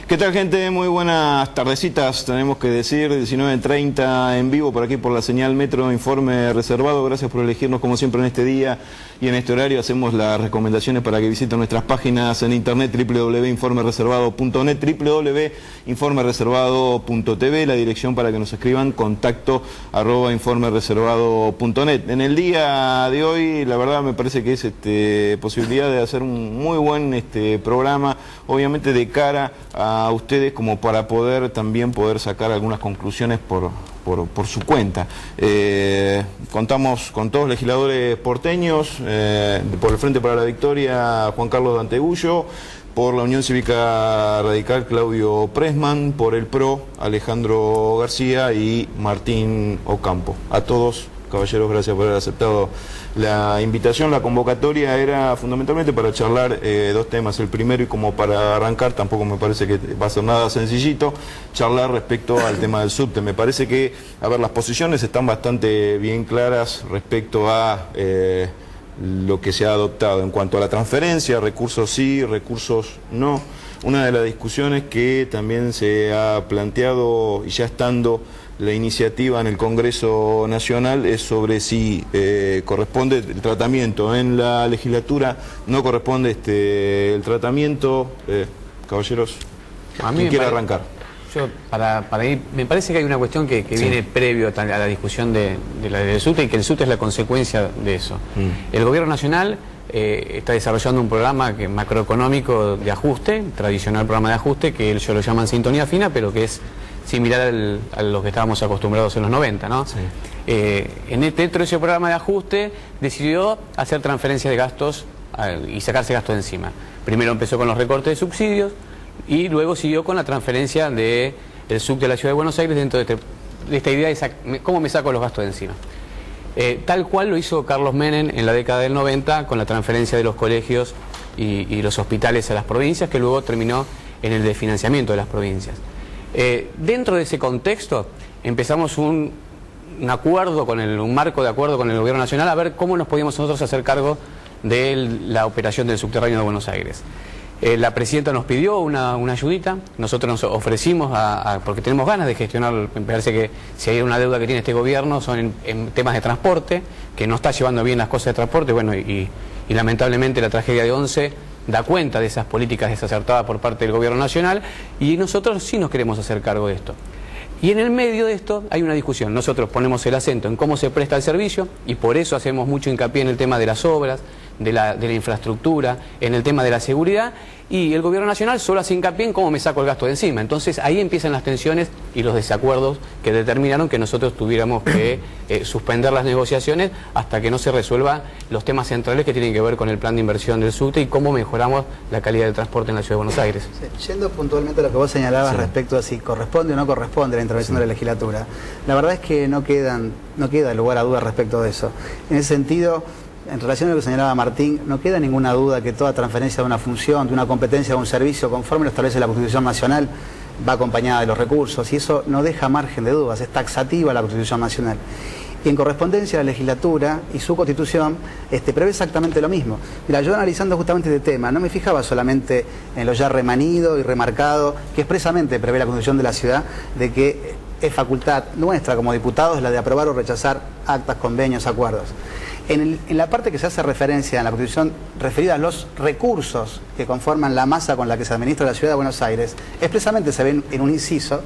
¿Qué tal, gente? Muy buenas tardecitas, tenemos que decir, 19:30 en vivo por aquí por la señal Metro, informe reservado. Gracias por elegirnos como siempre en este día y en este horario. Hacemos las recomendaciones para que visiten nuestras páginas en internet, www.informereservado.net, www.informereservado.tv, la dirección para que nos escriban, contacto@informereservado.net. En el día de hoy, la verdad me parece que es posibilidad de hacer un muy buen programa, obviamente de cara a ustedes, como para también poder sacar algunas conclusiones por su cuenta. Contamos con todos legisladores porteños, por el Frente para la Victoria, Juan Carlos Dantegullo, por la Unión Cívica Radical, Claudio Pressman, por el PRO, Alejandro García y Martín Ocampo. A todos, caballeros, gracias por haber aceptado la invitación. La convocatoria era fundamentalmente para charlar dos temas. El primero, y como para arrancar, tampoco me parece que va a ser nada sencillito, charlar respecto al tema del subte. Me parece que, las posiciones están bastante bien claras respecto a lo que se ha adoptado en cuanto a la transferencia, recursos sí, recursos no. Una de las discusiones que también se ha planteado, y ya estando la iniciativa en el Congreso Nacional, es sobre si corresponde el tratamiento en la legislatura, no corresponde el tratamiento. Caballeros, ¿quién quiere arrancar? Yo, para ir, me parece que hay una cuestión que viene previo a la discusión del SUTE, y que el SUTE es la consecuencia de eso. El Gobierno Nacional está desarrollando un programa macroeconómico de ajuste, tradicional programa de ajuste, que ellos lo llaman sintonía fina, pero que es similar a lo que estábamos acostumbrados en los 90, ¿no? Sí. Dentro de ese programa de ajuste decidió hacer transferencias de gastos y sacarse gastos de encima. Primero empezó con los recortes de subsidios y luego siguió con la transferencia del subte de la Ciudad de Buenos Aires dentro de esta idea de cómo me saco los gastos de encima. Tal cual lo hizo Carlos Menem en la década del 90 con la transferencia de los colegios y los hospitales a las provincias, que luego terminó en el desfinanciamiento de las provincias. Dentro de ese contexto empezamos un marco de acuerdo con el Gobierno Nacional a ver cómo nos podíamos nosotros hacer cargo de la operación del subterráneo de Buenos Aires. La presidenta nos pidió una ayudita, nosotros nos ofrecimos porque tenemos ganas de gestionar. Me parece que si hay una deuda que tiene este gobierno son en temas de transporte, que no está llevando bien las cosas de transporte, bueno, y lamentablemente la tragedia de Once da cuenta de esas políticas desacertadas por parte del Gobierno Nacional, y nosotros sí nos queremos hacer cargo de esto. Y en el medio de esto hay una discusión. Nosotros ponemos el acento en cómo se presta el servicio, y por eso hacemos mucho hincapié en el tema de las obras, de la infraestructura, en el tema de la seguridad, y el Gobierno Nacional solo hace hincapié en cómo me saco el gasto de encima. Entonces ahí empiezan las tensiones y los desacuerdos que determinaron que nosotros tuviéramos que suspender las negociaciones hasta que no se resuelvan los temas centrales que tienen que ver con el plan de inversión del SUTE y cómo mejoramos la calidad del transporte en la Ciudad de Buenos Aires. Sí, yendo puntualmente a lo que vos señalabas respecto a si corresponde o no corresponde la intervención de la legislatura, la verdad es que no queda lugar a dudas respecto de eso. En ese sentido, en relación a lo que señalaba Martín, no queda ninguna duda que toda transferencia de una función, de una competencia, de un servicio, conforme lo establece la Constitución Nacional, va acompañada de los recursos, y eso no deja margen de dudas, es taxativa la Constitución Nacional. Y en correspondencia, la legislatura y su Constitución prevé exactamente lo mismo. Mira, yo analizando justamente este tema, no me fijaba solamente en lo ya remanido y remarcado, que expresamente prevé la Constitución de la Ciudad, de que es facultad nuestra como diputados la de aprobar o rechazar actas, convenios, acuerdos. En la parte que se hace referencia en la Constitución referida a los recursos que conforman la masa con la que se administra la Ciudad de Buenos Aires, expresamente se ve en un inciso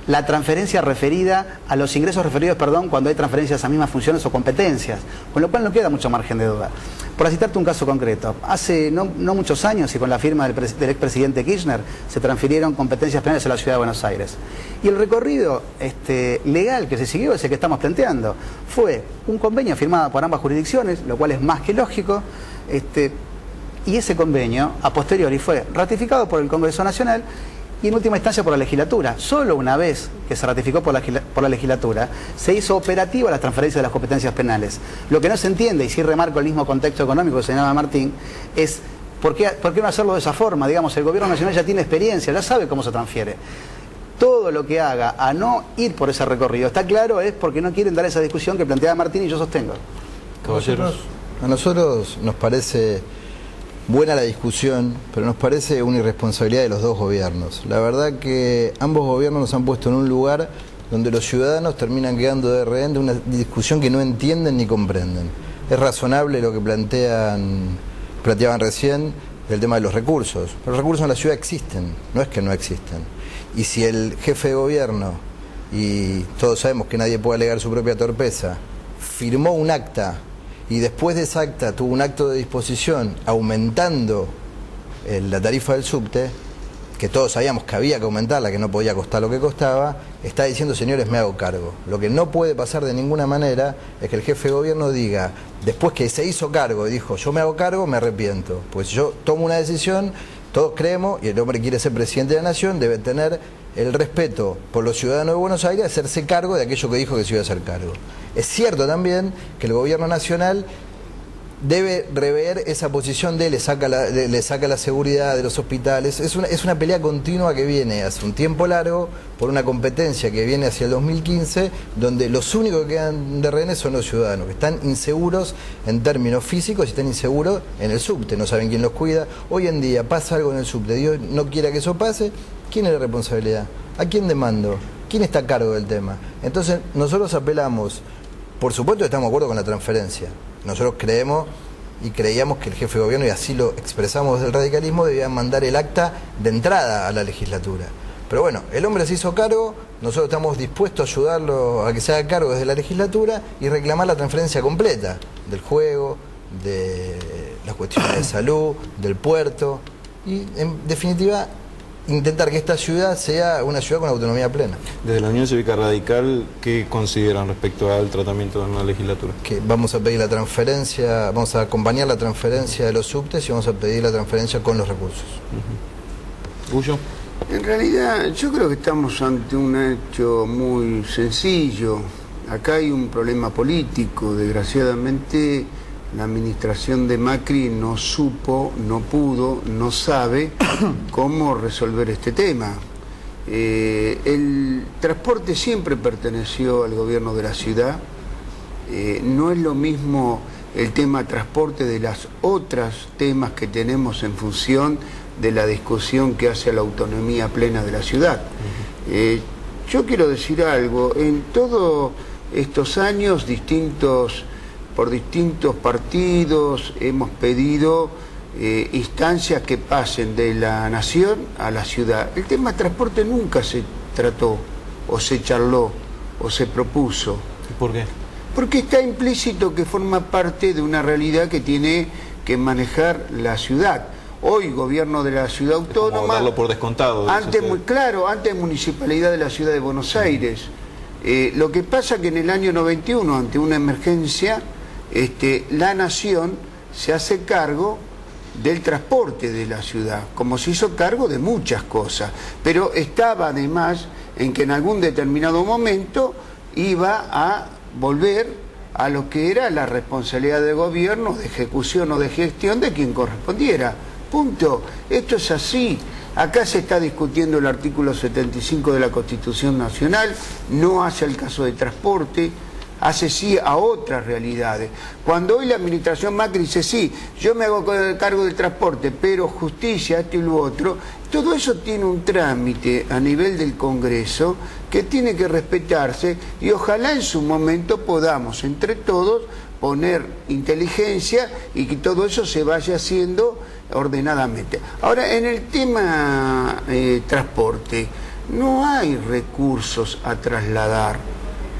la transferencia referida a los ingresos referidos, cuando hay transferencias a mismas funciones o competencias, con lo cual no queda mucho margen de duda. Por citarte un caso concreto, hace no muchos años y con la firma del expresidente Kirchner se transfirieron competencias penales a la Ciudad de Buenos Aires. Y el recorrido legal que se siguió es el que estamos planteando. Fue un convenio firmado por ambas jurisdicciones, lo cual es más que lógico, y ese convenio a posteriori fue ratificado por el Congreso Nacional y en última instancia por la legislatura. Solo una vez que se ratificó por la legislatura se hizo operativa la transferencia de las competencias penales. Lo que no se entiende, y sí remarco el mismo contexto económico que señalaba Martín, es ¿por qué no hacerlo de esa forma? Digamos, el Gobierno Nacional ya tiene experiencia, ya sabe cómo se transfiere. Todo lo que haga a no ir por ese recorrido, está claro, es porque no quieren dar esa discusión que planteaba Martín y yo sostengo. Caballeros. A nosotros nos parece buena la discusión, pero nos parece una irresponsabilidad de los dos gobiernos. La verdad que ambos gobiernos nos han puesto en un lugar donde los ciudadanos terminan quedando de rehén de una discusión que no entienden ni comprenden. Es razonable lo que planteaban recién del tema de los recursos. Los recursos en la ciudad existen, no es que no existen. Y si el jefe de gobierno, y todos sabemos que nadie puede alegar su propia torpeza, firmó un acta y después de esa acta tuvo un acto de disposición aumentando la tarifa del subte, que todos sabíamos que había que aumentarla, que no podía costar lo que costaba, está diciendo, señores, me hago cargo. Lo que no puede pasar de ninguna manera es que el jefe de gobierno diga, después que se hizo cargo y dijo, yo me hago cargo, me arrepiento. Pues yo tomo una decisión, todos creemos, y el hombre quiere ser presidente de la nación, debe tener el respeto por los ciudadanos de Buenos Aires, hacerse cargo de aquello que dijo que se iba a hacer cargo. Es cierto también que el gobierno nacional debe rever esa posición le saca la seguridad de los hospitales. Es una pelea continua que viene hace un tiempo largo por una competencia que viene hacia el 2015, donde los únicos que quedan de rehenes son los ciudadanos, que están inseguros en términos físicos y están inseguros en el subte, no saben quién los cuida. Hoy en día pasa algo en el subte, Dios no quiera que eso pase, ¿quién es la responsabilidad? ¿A quién demando? ¿Quién está a cargo del tema? Entonces nosotros apelamos, por supuesto estamos de acuerdo con la transferencia. Nosotros creemos y creíamos que el jefe de gobierno, y así lo expresamos desde el radicalismo, debía mandar el acta de entrada a la legislatura. Pero bueno, el hombre se hizo cargo, nosotros estamos dispuestos a ayudarlo a que se haga cargo desde la legislatura y reclamar la transferencia completa del juego, de las cuestiones de salud, del puerto y en definitiva intentar que esta ciudad sea una ciudad con autonomía plena. Desde la Unión Cívica Radical, ¿qué consideran respecto al tratamiento de una legislatura? Que vamos a pedir la transferencia, vamos a acompañar la transferencia de los subtes y vamos a pedir la transferencia con los recursos. ¿Gullo? En realidad yo creo que estamos ante un hecho muy sencillo. Acá hay un problema político. Desgraciadamente la administración de Macri no supo, no pudo, no sabe cómo resolver este tema. El transporte siempre perteneció al gobierno de la ciudad. No es lo mismo el tema transporte de las otras temas que tenemos en función de la discusión que hace a la autonomía plena de la ciudad. Yo quiero decir algo, en todos estos años por distintos partidos hemos pedido instancias que pasen de la nación a la ciudad. El tema de transporte nunca se trató, o se charló, o se propuso. ¿Por qué? Porque está implícito que forma parte de una realidad que tiene que manejar la ciudad. Hoy, gobierno de la ciudad autónoma... Como darlo por descontado. Claro, antes municipalidad de la ciudad de Buenos Aires. Lo que pasa que en el año 91, ante una emergencia, la nación se hace cargo del transporte de la ciudad, como se hizo cargo de muchas cosas, pero estaba además en que en algún determinado momento iba a volver a lo que era la responsabilidad del gobierno, de ejecución o de gestión de quien correspondiera. Punto. Esto es así. Acá se está discutiendo el artículo 75 de la Constitución Nacional, no hace el caso de transporte, hace sí a otras realidades. Cuando hoy la administración Macri dice, sí, yo me hago cargo del transporte, pero justicia, esto y lo otro, todo eso tiene un trámite a nivel del Congreso que tiene que respetarse y ojalá en su momento podamos entre todos poner inteligencia y que todo eso se vaya haciendo ordenadamente. Ahora, en el tema transporte, no hay recursos a trasladar.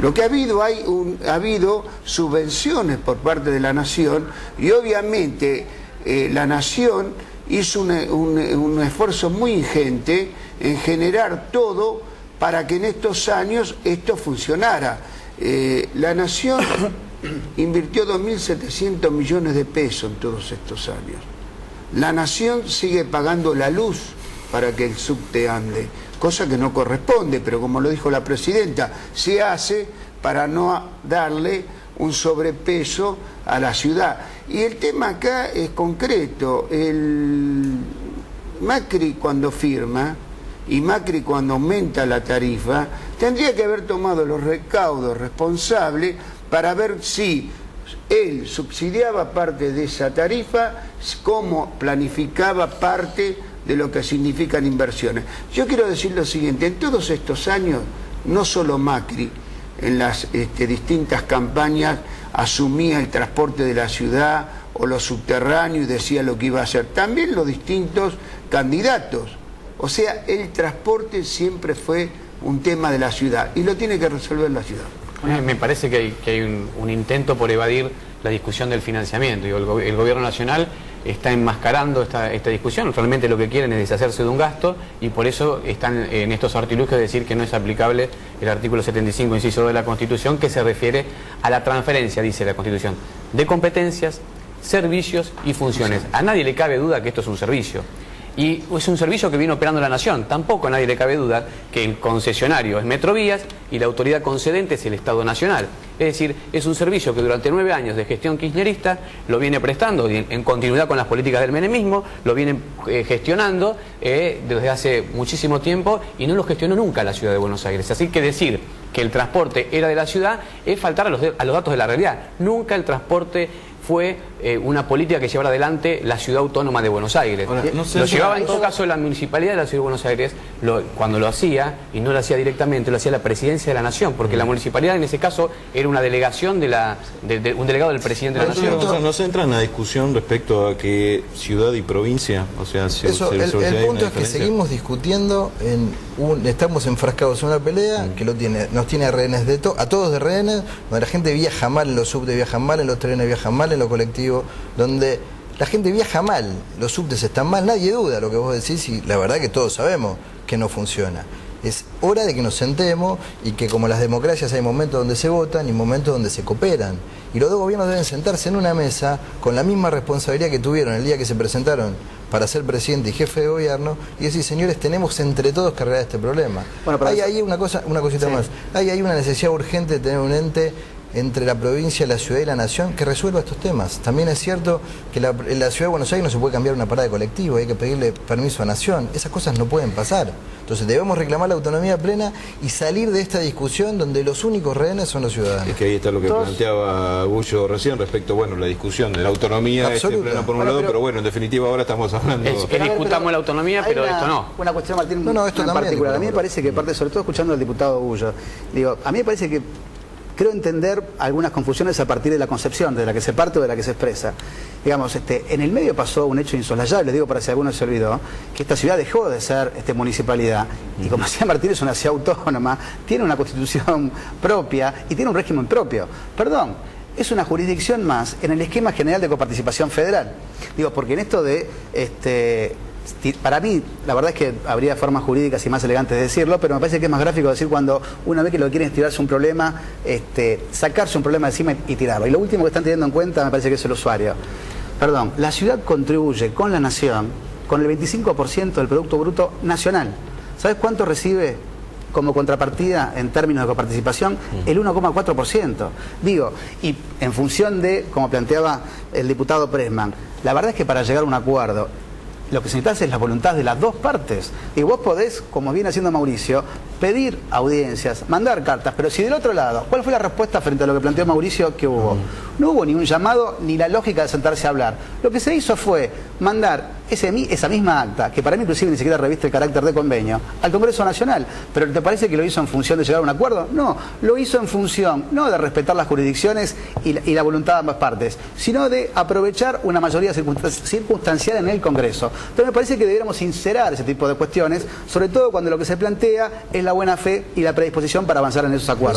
Lo que ha habido, ha habido subvenciones por parte de la Nación y obviamente la Nación hizo un esfuerzo muy ingente en generar todo para que en estos años esto funcionara. La Nación invirtió 2.700 millones de pesos en todos estos años. La Nación sigue pagando la luz para que el subte ande, cosa que no corresponde, pero como lo dijo la presidenta, se hace para no darle un sobrepeso a la ciudad. Y el tema acá es concreto. El Macri cuando firma y Macri cuando aumenta la tarifa, tendría que haber tomado los recaudos responsables para ver si Él subsidiaba parte de esa tarifa, como planificaba parte de lo que significan inversiones. Yo quiero decir lo siguiente, en todos estos años, no solo Macri, en las distintas campañas asumía el transporte de la ciudad o lo subterráneo y decía lo que iba a hacer, también los distintos candidatos. O sea, el transporte siempre fue un tema de la ciudad y lo tiene que resolver la ciudad. Me parece que hay un intento por evadir la discusión del financiamiento. El gobierno nacional está enmascarando esta discusión. Realmente lo que quieren es deshacerse de un gasto y por eso están en estos artilugios de decir que no es aplicable el artículo 75, inciso 2 de la Constitución, que se refiere a la transferencia, dice la Constitución, de competencias, servicios y funciones. A nadie le cabe duda que esto es un servicio. Y es un servicio que viene operando la Nación. Tampoco a nadie le cabe duda que el concesionario es Metrovías y la autoridad concedente es el Estado Nacional. Es decir, es un servicio que durante 9 años de gestión kirchnerista lo viene prestando en continuidad con las políticas del menemismo, lo viene gestionando desde hace muchísimo tiempo y no lo gestionó nunca la Ciudad de Buenos Aires. Así que decir que el transporte era de la ciudad es faltar a los datos de la realidad. Nunca el transporte fue una política que llevara adelante la Ciudad Autónoma de Buenos Aires. Ahora, no sé, lo llevaba en todo caso la Municipalidad de la Ciudad de Buenos Aires, cuando lo hacía, y no lo hacía directamente, lo hacía la Presidencia de la Nación, porque la Municipalidad en ese caso era una delegación de un delegado del Presidente de la Nación. Entonces, ¿no se entra en la discusión respecto a que ciudad y provincia? O sea, el punto es que seguimos discutiendo, estamos enfrascados en una pelea que nos tiene a rehenes a todos de rehenes, donde la gente viaja mal, en los subtes viajan mal, en los trenes viajan mal, en los colectivos, donde la gente viaja mal, los subtes están mal, nadie duda lo que vos decís y la verdad que todos sabemos que no funciona. Es hora de que nos sentemos y que como las democracias hay momentos donde se votan y momentos donde se cooperan. Y los dos gobiernos deben sentarse en una mesa con la misma responsabilidad que tuvieron el día que se presentaron para ser presidente y jefe de gobierno y decir, señores, tenemos entre todos que arreglar este problema. Bueno, hay ahí una cosita más. Hay ahí una necesidad urgente de tener un ente entre la provincia, la ciudad y la nación que resuelva estos temas. También es cierto que en la ciudad de Buenos Aires no se puede cambiar una parada de colectivo, hay que pedirle permiso a Nación. Esas cosas no pueden pasar. Entonces debemos reclamar la autonomía plena y salir de esta discusión donde los únicos rehenes son los ciudadanos. Es que ahí está lo que planteaba Gullo recién respecto, bueno, la discusión de la autonomía plena por un lado, pero bueno, en definitiva ahora estamos hablando... Es que discutamos la autonomía, pero esto no. Una cuestión, Martín, esto en particular. A mí me parece que parte, sobre todo escuchando al diputado Gullo, digo, a mí me parece que creo entender algunas confusiones a partir de la concepción, de la que se parte o de la que se expresa. Digamos, en el medio pasó un hecho insoslayable, digo para si alguno se olvidó, que esta ciudad dejó de ser municipalidad, y como decía Martín, es una ciudad autónoma, tiene una constitución propia y tiene un régimen propio. Perdón, es una jurisdicción más en el esquema general de coparticipación federal. Digo, porque en esto de... para mí, la verdad es que habría formas jurídicas y más elegantes de decirlo, pero me parece que es más gráfico decir cuando una vez que lo que quieren es tirarse un problema, sacarse un problema de encima y tirarlo. Y lo último que están teniendo en cuenta me parece que es el usuario. Perdón, la ciudad contribuye con la nación con el 25% del Producto Bruto Nacional. ¿Sabes cuánto recibe como contrapartida en términos de coparticipación? El 1,4%. Digo, y en función de, como planteaba el diputado Pressman, la verdad es que para llegar a un acuerdo, lo que se necesita es la voluntad de las dos partes. Y vos podés, como viene haciendo Mauricio, pedir audiencias, mandar cartas, pero si del otro lado, ¿cuál fue la respuesta frente a lo que planteó Mauricio que hubo? No hubo ni un llamado ni la lógica de sentarse a hablar. Lo que se hizo fue mandar esa misma acta, que para mí inclusive ni siquiera reviste el carácter de convenio, al Congreso Nacional. ¿Pero te parece que lo hizo en función de llegar a un acuerdo? No, lo hizo en función, no de respetar las jurisdicciones y la voluntad de ambas partes, sino de aprovechar una mayoría circunstancial en el Congreso. Entonces me parece que deberíamos sincerar ese tipo de cuestiones, sobre todo cuando lo que se plantea es la buena fe y la predisposición para avanzar en esos acuerdos.